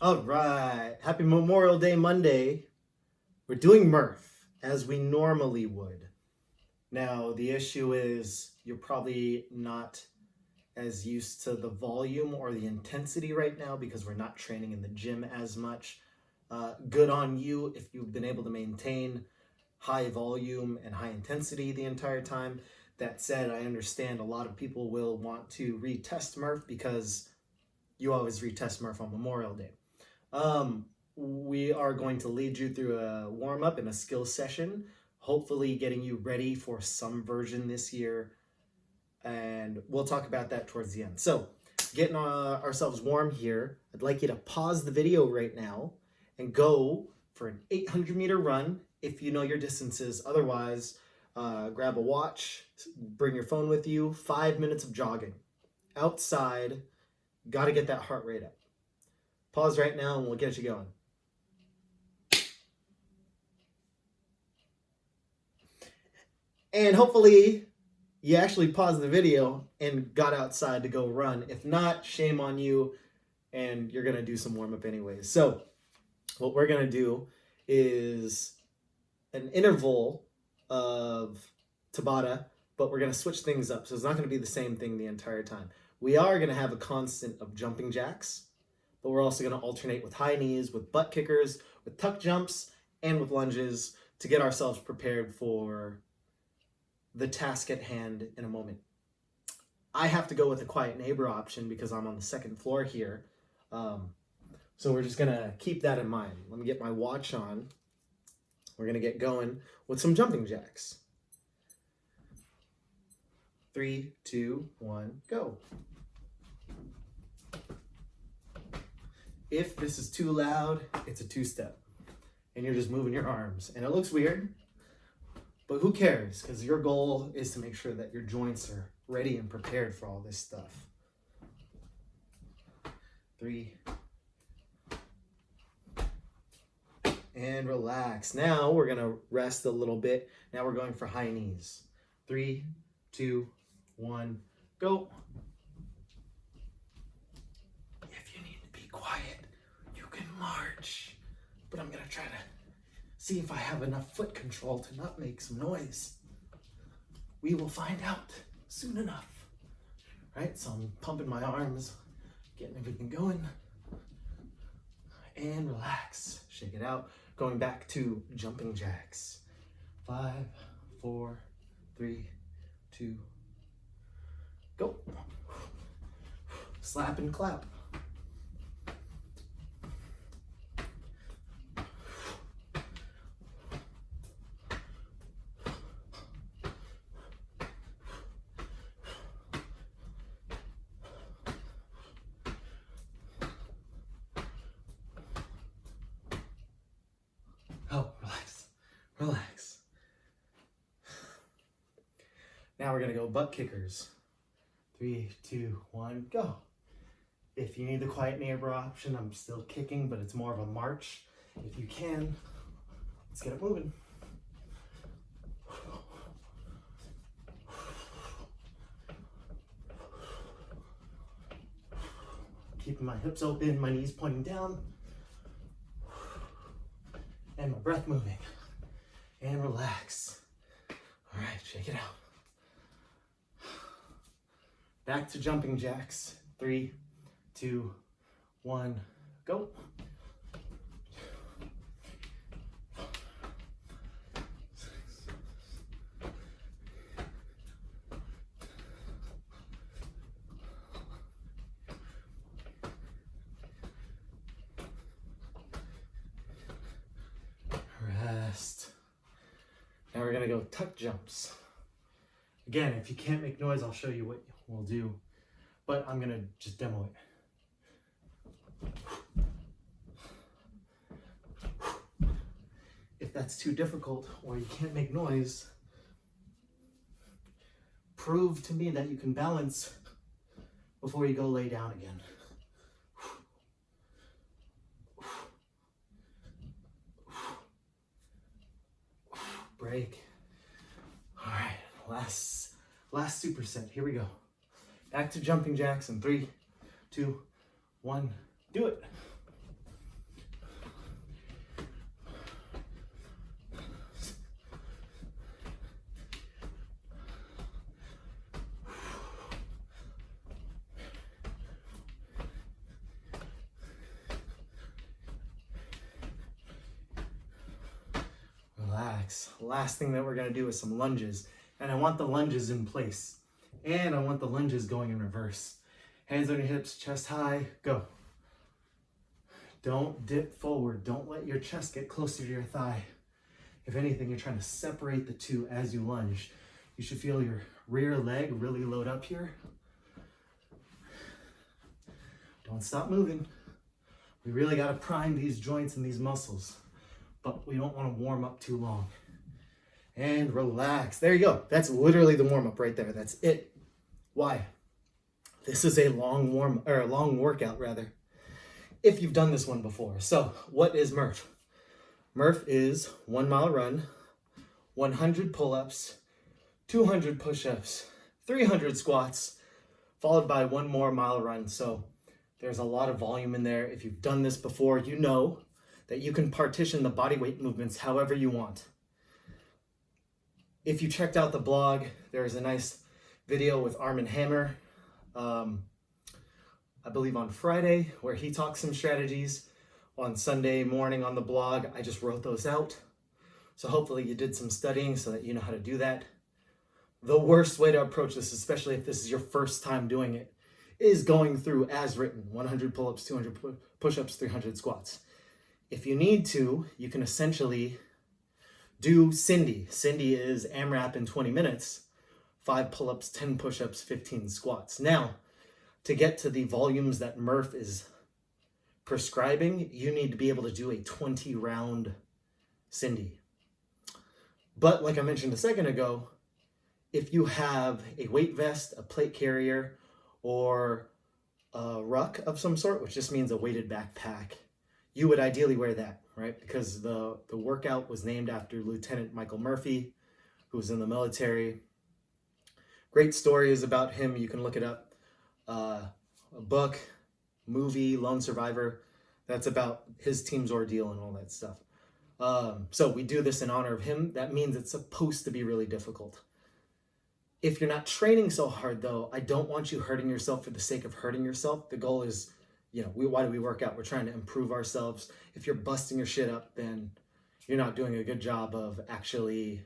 All right. Happy Memorial Day Monday. We're doing Murph as we normally would. Now, the issue is you're probably not as used to the volume or the intensity right now because we're not training in the gym as much. Good on you if you've been able to maintain high volume and high intensity the entire time. That said, I understand a lot of people will want to retest Murph because you always retest Murph on Memorial Day. We are going to lead you through a warm up and a skill session, hopefully getting you ready for some version this year. And we'll talk about that towards the end. So, getting ourselves warm here, I'd like you to pause the video right now and go for an 800-meter run if you know your distances. Otherwise, grab a watch, bring your phone with you. 5 minutes of jogging outside. Got to get that heart rate up. Pause right now and we'll get you going. And hopefully you actually paused the video and got outside to go run. If not, shame on you, and you're going to do some warm-up anyways. So what we're going to do is an interval of Tabata, but we're going to switch things up. So it's not going to be the same thing the entire time. We are going to have a constant of jumping jacks, but we're also going to alternate with high knees, with butt kickers, with tuck jumps, and with lunges to get ourselves prepared for the task at hand in a moment. I have to go with a quiet neighbor option because I'm on the second floor here. So we're just going to keep that in mind. Let me get my watch on. We're going to get going with some jumping jacks. 3, 2, 1, go. If this is too loud, it's a two-step. And you're just moving your arms. And it looks weird, but who cares? Because your goal is to make sure that your joints are ready and prepared for all this stuff. 3. And relax. Now we're going to rest a little bit. Now we're going for high knees. 3, 2, 1, go. If you need to be quiet, you can march. But I'm going to try to see if I have enough foot control to not make some noise. We will find out soon enough. Right, so I'm pumping my arms, getting everything going. And relax, shake it out. Going back to jumping jacks. 5, 4, 3, 2, go. Slap and clap. Oh, relax. Now we're gonna go butt kickers. 3, 2, 1, go. If you need the quiet neighbor option, I'm still kicking, but it's more of a march. If you can, let's get it moving. Keeping my hips open, my knees pointing down. And my breath moving. And relax. All right, shake it out. Back to jumping jacks. 3, 2, 1, go. Rest. Now we're gonna go tuck jumps. Again, if you can't make noise, I'll show you what we'll do, but I'm gonna just demo it. If that's too difficult or you can't make noise, prove to me that you can balance before you go lay down again. Break. All right, last superset. Here we go. Back to jumping jacks in 3, 2, 1. Do it. relax. Last thing that we're gonna do is some lunges. And I want the lunges in place. And I want the lunges going in reverse. Hands on your hips, chest high, go. Don't dip forward. Don't let your chest get closer to your thigh. If anything, you're trying to separate the two as you lunge. You should feel your rear leg really load up here. Don't stop moving. We really got to prime these joints and these muscles, but we don't want to warm up too long. And relax. There you go. That's literally the warm up right there. That's it. Why? This is a long workout rather. If you've done this one before. So, what is Murph? Murph is 1 mile run, 100 pull-ups, 200 push-ups, 300 squats, followed by 1 more mile run. So there's a lot of volume in there. If you've done this before, you know that you can partition the body weight movements however you want. If you checked out the blog, there's a nice video with Arm & Hammer, I believe on Friday, where he talks some strategies. On Sunday morning on the blog, I just wrote those out. So hopefully you did some studying so that you know how to do that. The worst way to approach this, especially if this is your first time doing it, is going through as written, 100 pull-ups, 200 push-ups, 300 squats. If you need to, you can essentially do Cindy. Cindy is AMRAP in 20 minutes, 5 pull-ups, 10 push-ups, 15 squats. Now, to get to the volumes that Murph is prescribing, you need to be able to do a 20-round Cindy. But like I mentioned a second ago, if you have a weight vest, a plate carrier, or a ruck of some sort, which just means a weighted backpack, you would ideally wear that, right? Because the workout was named after Lieutenant Michael Murphy, who was in the military. Great stories about him. You can look it up. A book, movie, Lone Survivor. That's about his team's ordeal and all that stuff. So we do this in honor of him. That means it's supposed to be really difficult. If you're not training so hard, though, I don't want you hurting yourself for the sake of hurting yourself. The goal is, why do we work out? We're trying to improve ourselves. If you're busting your shit up, then you're not doing a good job of actually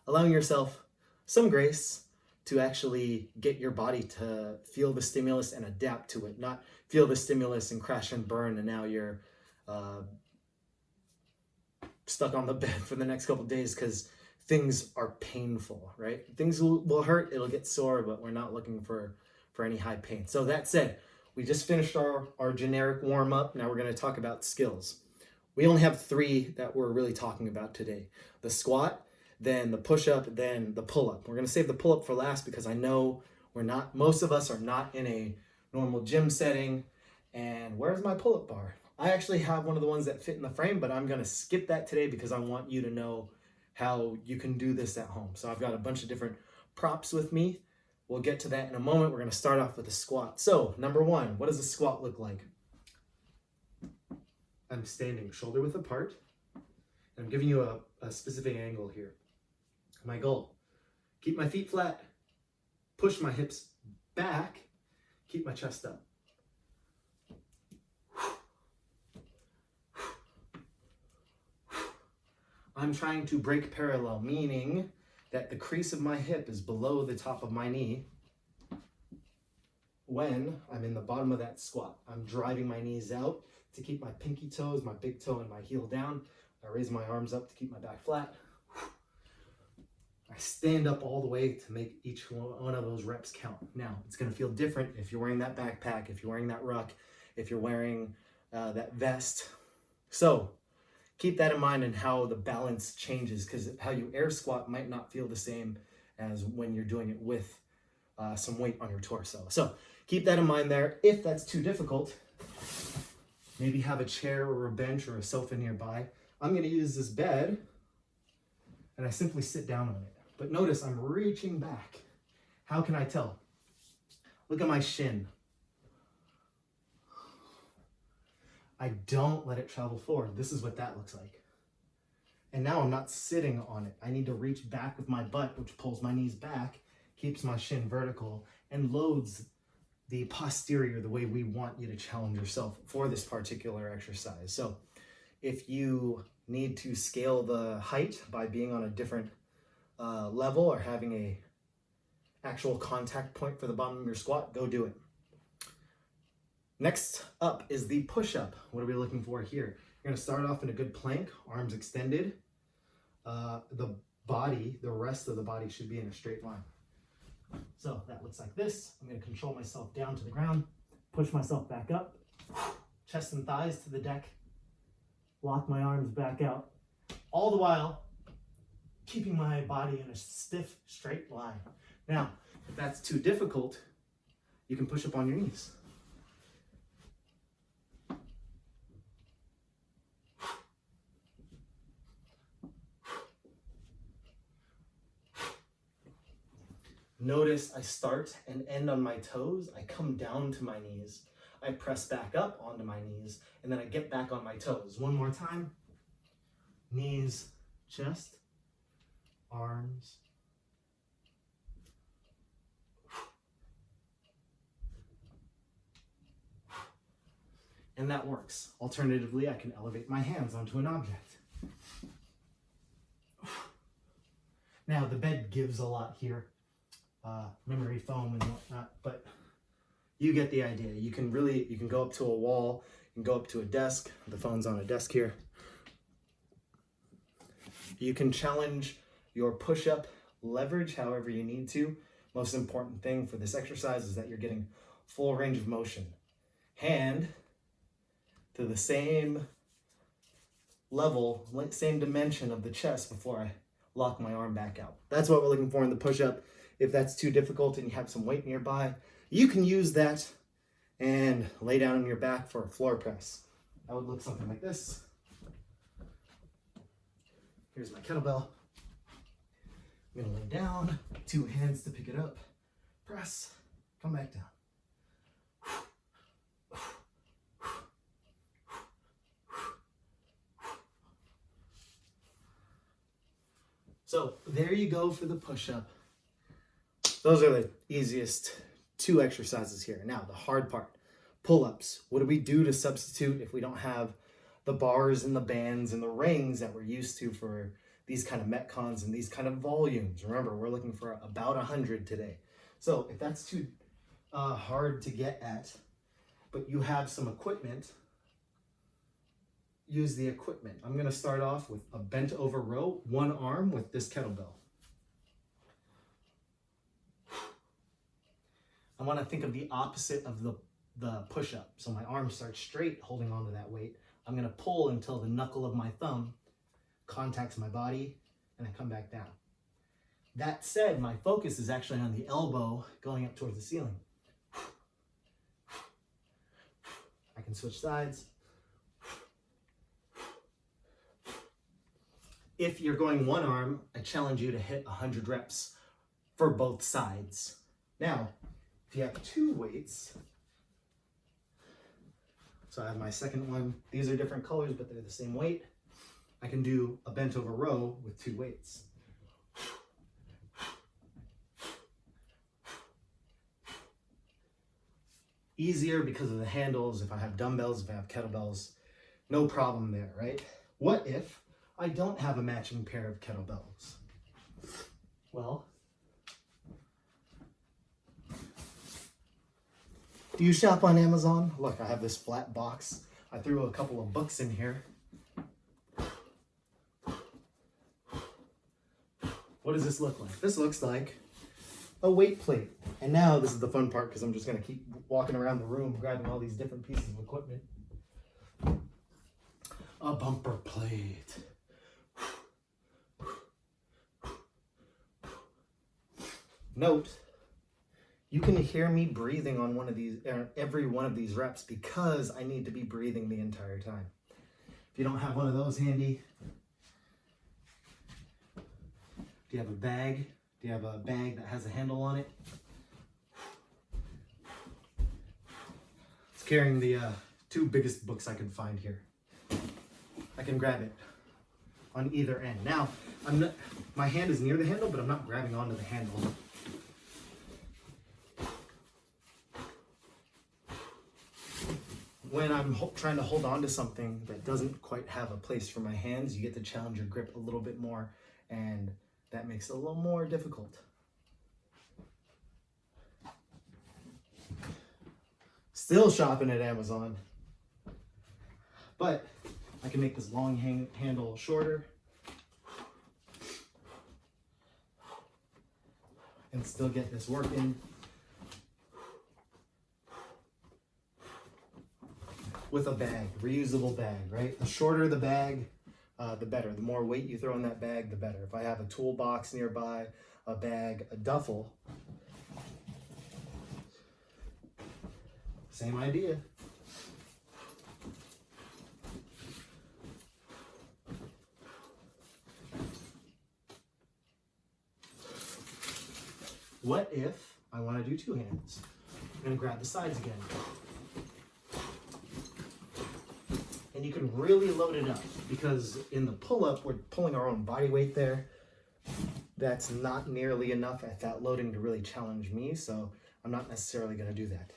allowing yourself some grace to actually get your body to feel the stimulus and adapt to it, not feel the stimulus and crash and burn, and now you're stuck on the bed for the next couple of days because things are painful, right? Things will hurt, it'll get sore, but we're not looking for any high pain. So that said, we just finished our generic warm-up. Now we're going to talk about skills. We only have 3 that we're really talking about today. The squat, then the push-up, then the pull-up. We're going to save the pull-up for last because I know most of us are not in a normal gym setting. And where's my pull-up bar? I actually have one of the ones that fit in the frame, but I'm going to skip that today because I want you to know how you can do this at home. So I've got a bunch of different props with me. We'll get to that in a moment. We're going to start off with a squat. So number 1, what does a squat look like? I'm standing shoulder width apart. And I'm giving you a specific angle here. My goal, keep my feet flat, push my hips back, keep my chest up. I'm trying to break parallel, meaning that the crease of my hip is below the top of my knee when I'm in the bottom of that squat. I'm driving my knees out to keep my pinky toes, my big toe, and my heel down. I raise my arms up to keep my back flat. I stand up all the way to make each one of those reps count. Now, it's going to feel different if you're wearing that backpack, if you're wearing that ruck, if you're wearing that vest. So keep that in mind and how the balance changes, because how you air squat might not feel the same as when you're doing it with some weight on your torso. So keep that in mind there. If that's too difficult, maybe have a chair or a bench or a sofa nearby. I'm going to use this bed and I simply sit down on it. But notice I'm reaching back. How can I tell? Look at my shin. I don't let it travel forward. This is what that looks like. And now I'm not sitting on it. I need to reach back with my butt, which pulls my knees back, keeps my shin vertical, and loads the posterior the way we want you to challenge yourself for this particular exercise. So if you need to scale the height by being on a different level or having a actual contact point for the bottom of your squat, go do it. Next up is the push-up. What are we looking for here? You're gonna start off in a good plank, arms extended. The rest of the body should be in a straight line. So that looks like this. I'm gonna control myself down to the ground, push myself back up, chest and thighs to the deck, lock my arms back out, all the while keeping my body in a stiff, straight line. Now, if that's too difficult, you can push up on your knees. Notice I start and end on my toes. I come down to my knees. I press back up onto my knees, and then I get back on my toes. One more time. Knees, chest, arms. And that works. Alternatively, I can elevate my hands onto an object. Now, the bed gives a lot here. Memory foam and whatnot, but you get the idea. You can go up to a wall, you can go up to a desk. The phone's on a desk here. You can challenge your push-up leverage however you need to. Most important thing for this exercise is that you're getting full range of motion. Hand to the same level, same dimension of the chest before I lock my arm back out. That's what we're looking for in the push-up. If that's too difficult and you have some weight nearby, you can use that and lay down on your back for a floor press. That would look something like this. Here's my kettlebell. I'm gonna lay down, 2 hands to pick it up, press, come back down. So there you go for the push-up. Those are the easiest 2 exercises here. Now, the hard part, pull-ups. What do we do to substitute if we don't have the bars and the bands and the rings that we're used to for these kind of Metcons and these kind of volumes? Remember, we're looking for about 100 today. So if that's too hard to get at, but you have some equipment, use the equipment. I'm gonna start off with a bent over row, one arm with this kettlebell. I want to think of the opposite of the push-up. So my arm starts straight, holding onto that weight. I'm going to pull until the knuckle of my thumb contacts my body, and I come back down. That said, my focus is actually on the elbow going up towards the ceiling. I can switch sides. If you're going one arm, I challenge you to hit 100 reps for both sides. Now, if you have 2 weights, so I have my second one. These are different colors, but they're the same weight. I can do a bent over row with 2 weights. Easier because of the handles. If I have dumbbells, if I have kettlebells, no problem there, right? What if I don't have a matching pair of kettlebells? Well, do you shop on Amazon? Look, I have this flat box. I threw a couple of books in here. What does this look like? This looks like a weight plate. And now this is the fun part because I'm just going to keep walking around the room grabbing all these different pieces of equipment. A bumper plate. Note, you can hear me breathing on every one of these reps because I need to be breathing the entire time. If you don't have one of those handy, do you have a bag? Do you have a bag that has a handle on it? It's carrying the 2 biggest books I can find here. I can grab it on either end. Now, my hand is near the handle, but I'm not grabbing onto the handle. when I'm trying to hold on to something that doesn't quite have a place for my hands, you get to challenge your grip a little bit more, and that makes it a little more difficult. Still shopping at Amazon, but I can make this long handle shorter and still get this working. With a bag, reusable bag, right? The shorter the bag, the better. The more weight you throw in that bag, the better. If I have a toolbox nearby, a bag, a duffel, same idea. What if I want to do two hands? I'm going to grab the sides again. And you can really load it up, because in the pull-up, we're pulling our own body weight there. That's not nearly enough at that loading to really challenge me, so I'm not necessarily going to do that.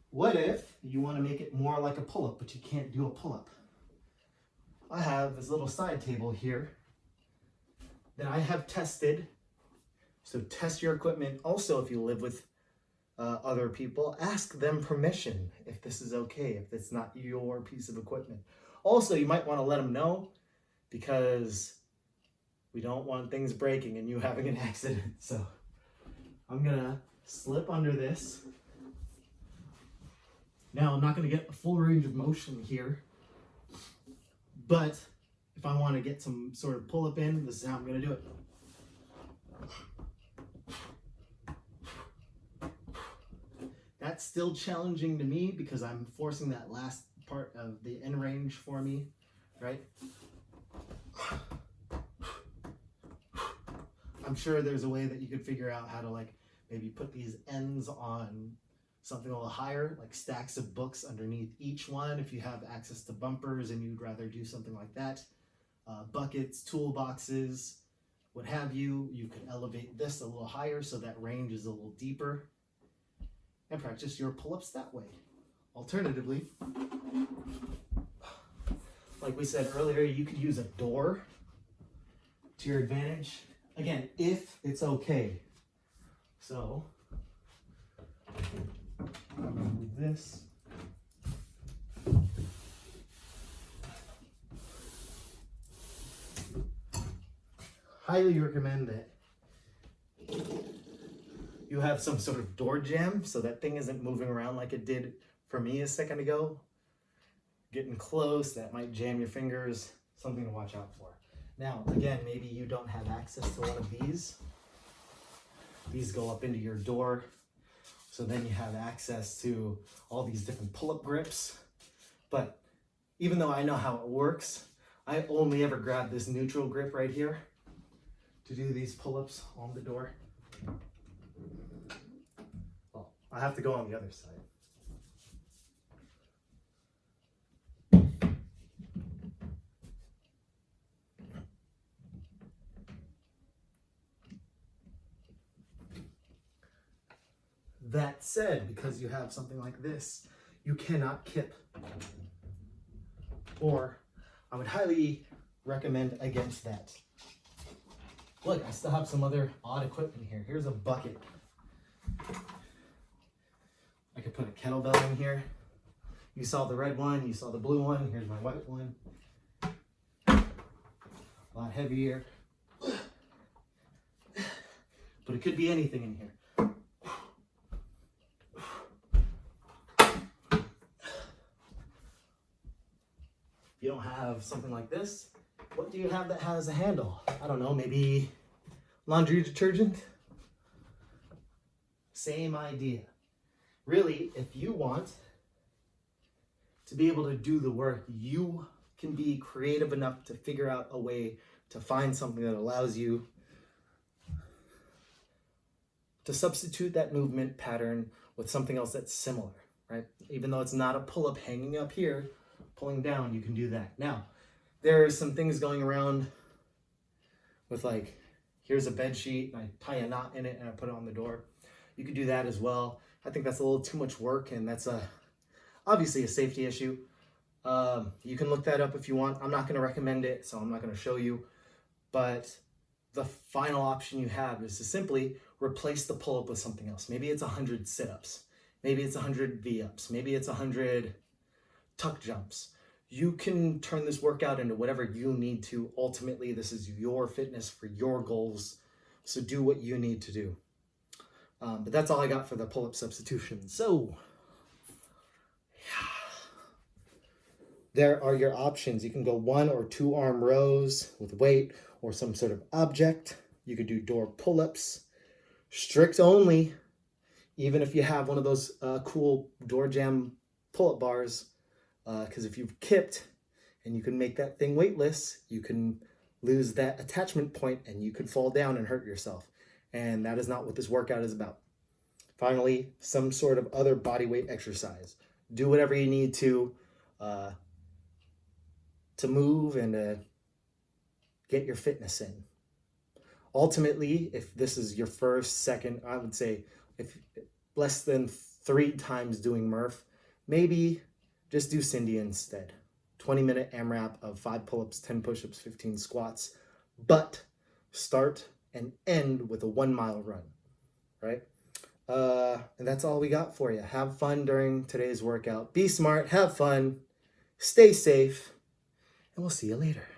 What if you want to make it more like a pull-up, but you can't do a pull-up? I have this little side table here that I have tested. So test your equipment. Also, if you live with other people, ask them permission if this is okay, if it's not your piece of equipment. Also, you might want to let them know, because we don't want things breaking and you having an accident. So I'm gonna slip under this. Now I'm not gonna get a full range of motion here, but if I want to get some sort of pull up in, this is how I'm gonna do it. That's still challenging to me because I'm forcing that last part of the end range for me, right? I'm sure there's a way that you could figure out how to like maybe put these ends on something a little higher, like stacks of books underneath each one if you have access to bumpers and you'd rather do something like that. Buckets, toolboxes, what have you. You could elevate this a little higher so that range is a little deeper, and practice your pull-ups that way. Alternatively, like we said earlier, you could use a door to your advantage. Again, if it's okay. So, I'm gonna move this. Highly recommend that you have some sort of door jamb so that thing isn't moving around like it did for me a second ago. Getting close, that might jam your fingers. Something to watch out for. Now, again, maybe you don't have access to one of these. These go up into your door, so then you have access to all these different pull-up grips. But even though I know how it works, I only ever grab this neutral grip right here to do these pull-ups on the door. Well, I have to go on the other side. That said, because you have something like this, you cannot kip. Or I would highly recommend against that. Look, I still have some other odd equipment here. Here's a bucket. I could put a kettlebell in here. You saw the red one, you saw the blue one, here's my white one. A lot heavier. But it could be anything in here. If you don't have something like this, what do you have that has a handle? I don't know, maybe laundry detergent? Same idea. Really, if you want to be able to do the work, you can be creative enough to figure out a way to find something that allows you to substitute that movement pattern with something else that's similar, right? Even though it's not a pull-up hanging up here, pulling down, you can do that. Now, there's some things going around with like, here's a bed sheet and I tie a knot in it and I put it on the door. You could do that as well. I think that's a little too much work, and that's a obviously a safety issue. You can look that up if you want. I'm not going to recommend it, so I'm not going to show you. But the final option you have is to simply replace the pull-up with something else. Maybe it's 100 sit-ups. Maybe it's 100 V-ups. Maybe it's 100 tuck jumps. You can turn this workout into whatever you need to. Ultimately, this is your fitness for your goals. So do what you need to do. But that's all I got for the pull-up substitution. So there are your options. You can go 1 or 2 arm rows with weight or some sort of object. You could do door pull-ups, strict only, even if you have one of those cool door jam pull-up bars, because if you've kipped and you can make that thing weightless, you can lose that attachment point and you could fall down and hurt yourself. And that is not what this workout is about. Finally, some sort of other body weight exercise. Do whatever you need to move and get your fitness in. Ultimately, if this is your first, second, I would say if less than 3 times doing Murph, maybe just do Cindy instead. 20-minute AMRAP of 5 pull-ups, 10 push-ups, 15 squats, but start and end with a 1 mile run, right? And that's all we got for you. Have fun during today's workout. Be smart, have fun, stay safe, and we'll see you later.